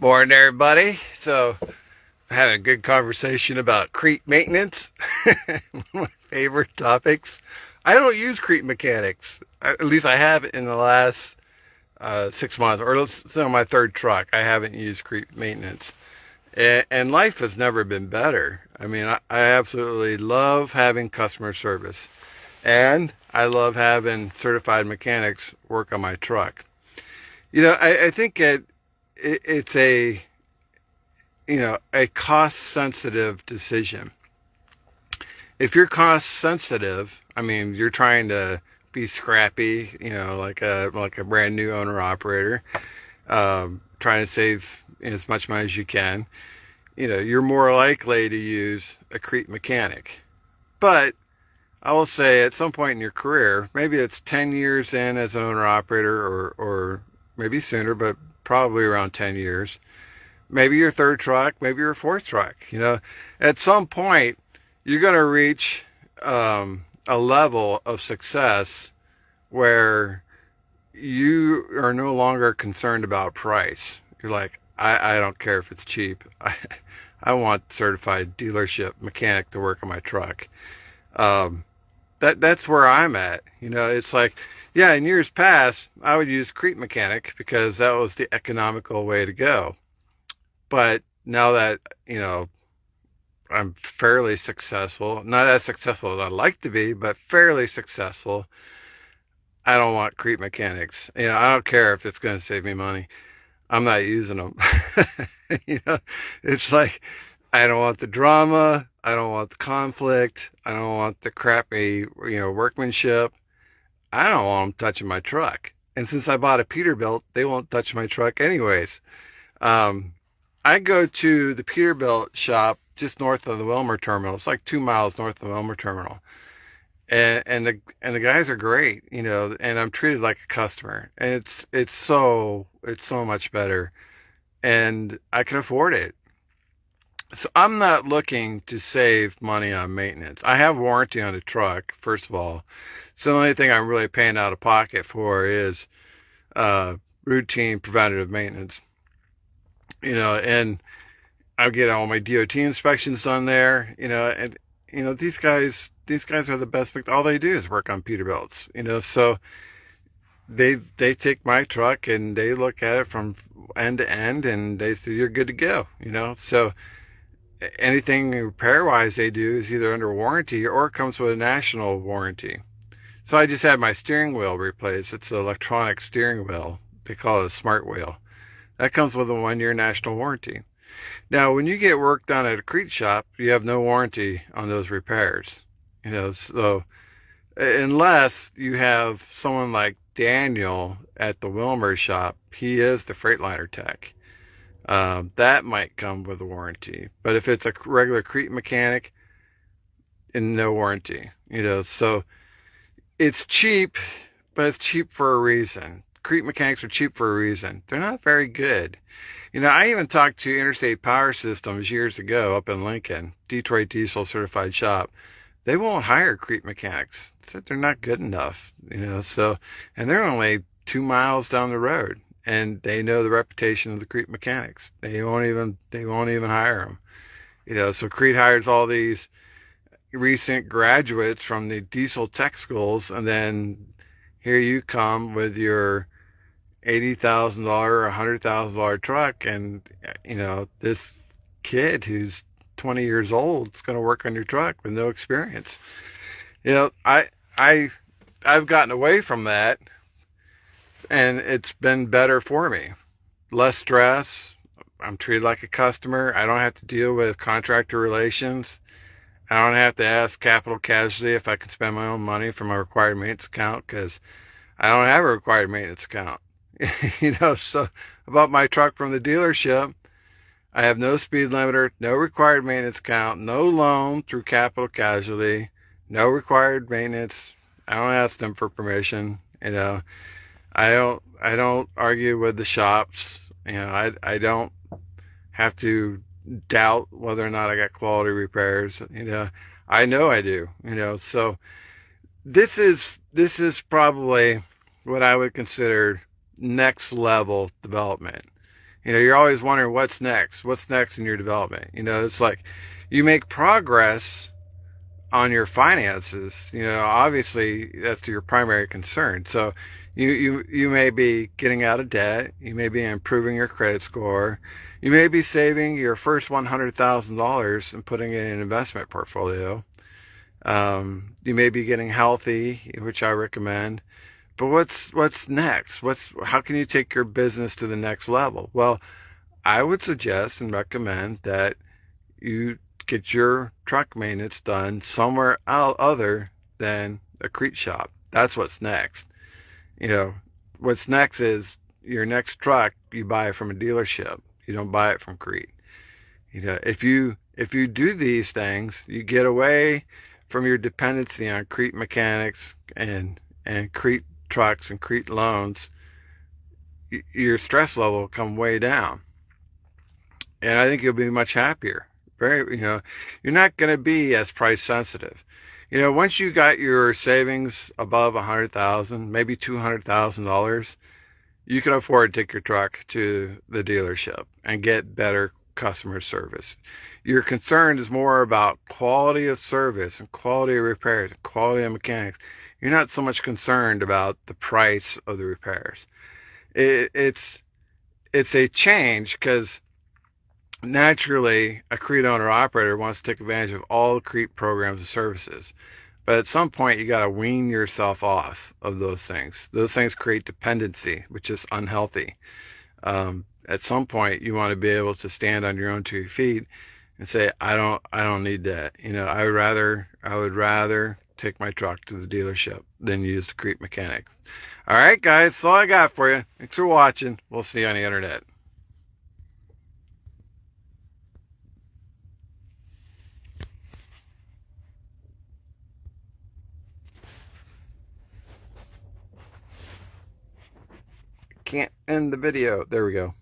Morning, everybody. So, I had a good conversation about Crete maintenance. One of my favorite topics. I don't use Crete mechanics. At least I have in the last 6 months, or let's say on my third truck. I haven't used Crete maintenance. And life has never been better. I mean, I absolutely love having customer service. And I love having certified mechanics work on my truck. I think it's a cost sensitive decision. If you're cost sensitive, I mean, you're trying to be scrappy, like a brand new owner operator, trying to save as much money as you can. You're more likely to use a Crete mechanic. But I will say at some point in your career, maybe it's 10 years in as an owner operator or maybe sooner, but probably around 10 years. Maybe your third truck, maybe your fourth truck. At some point, you're going to reach a level of success where you are no longer concerned about price. You're like, I don't care if it's cheap. I want certified dealership mechanic to work on my truck. That's where I'm at. It's like, yeah, in years past, I would use Crete mechanic because that was the economical way to go. But now that, I'm fairly successful, not as successful as I'd like to be, but fairly successful, I don't want Crete mechanics. I don't care if it's going to save me money. I'm not using them. It's like, I don't want the drama. I don't want the conflict. I don't want the crappy, workmanship. I don't want them touching my truck. And since I bought a Peterbilt, they won't touch my truck anyways. I go to the Peterbilt shop just north of the Wilmer terminal. It's like 2 miles north of the Wilmer terminal. And the guys are great, and I'm treated like a customer. And it's so much better. And I can afford it. So I'm not looking to save money on maintenance. I have warranty on the truck, first of all. So the only thing I'm really paying out of pocket for is routine preventative maintenance. And I get all my DOT inspections done there, and these guys are the best. All they do is work on Peterbilts, so they take my truck and they look at it from end to end and they say, you're good to go, so anything repair wise they do is either under warranty or it comes with a national warranty. So I just had my steering wheel replaced. It's an electronic steering wheel. They call it a smart wheel. That comes with a 1-year national warranty. Now, when you get work done at a Crete shop, you have no warranty on those repairs. So unless you have someone like Daniel at the Wilmer shop, he is the Freightliner tech. That might come with a warranty. But if it's a regular Crete mechanic, and no warranty. So it's cheap, but it's cheap for a reason. Crete mechanics are cheap for a reason. They're not very good. I even talked to Interstate Power Systems years ago up in Lincoln, Detroit Diesel certified shop. They won't hire Crete mechanics. Said they're not good enough, and they're only 2 miles down the road, and they know the reputation of the Crete mechanics. They won't even hire them. So Crete hires all these recent graduates from the diesel tech schools, and then here you come with your $80,000 or $100,000 truck, and this kid who's 20 years old is going to work on your truck with no experience. I've gotten away from that, and it's been better for me. Less stress. I'm treated like a customer. I don't have to deal with contractor relations. I don't have to ask Capital Casualty if I can spend my own money from my required maintenance account, because I don't have a required maintenance account. So about my truck from the dealership, I have no speed limiter, no required maintenance account, no loan through Capital Casualty, no required maintenance. I don't ask them for permission. I don't argue with the shops. I don't have to doubt whether or not I got quality repairs. I know I do. So this is probably what I would consider next level development. You're always wondering what's next in your development. It's like you make progress on your finances. Obviously that's your primary concern. So you may be getting out of debt. You may be improving your credit score. You may be saving your first $100,000 and putting it in an investment portfolio. You may be getting healthy, which I recommend. But what's next? How can you take your business to the next level? Well, I would suggest and recommend that you get your truck maintenance done somewhere other than a Crete shop. That's what's next. What's next is your next truck, you buy it from a dealership. You don't buy it from Crete. If you do these things, you get away from your dependency on Crete mechanics and Crete trucks and Crete loans. Your stress level will come way down, and I think you'll be much happier. You're not going to be as price sensitive. Once you got your savings above $100,000, maybe $200,000, you can afford to take your truck to the dealership and get better customer service. Your concern is more about quality of service and quality of repairs and quality of mechanics. You're not so much concerned about the price of the repairs. It's a change because naturally a Crete owner operator wants to take advantage of all the Crete programs and services. But at some point, you got to wean yourself off of those things. Those things create dependency, which is unhealthy. At some point, you want to be able to stand on your own 2 feet and say, I don't need that. I would rather take my truck to the dealership than use the Crete mechanic. All right, guys, that's all I got for you. Thanks for watching. We'll see you on the internet. Can't end the video. There we go.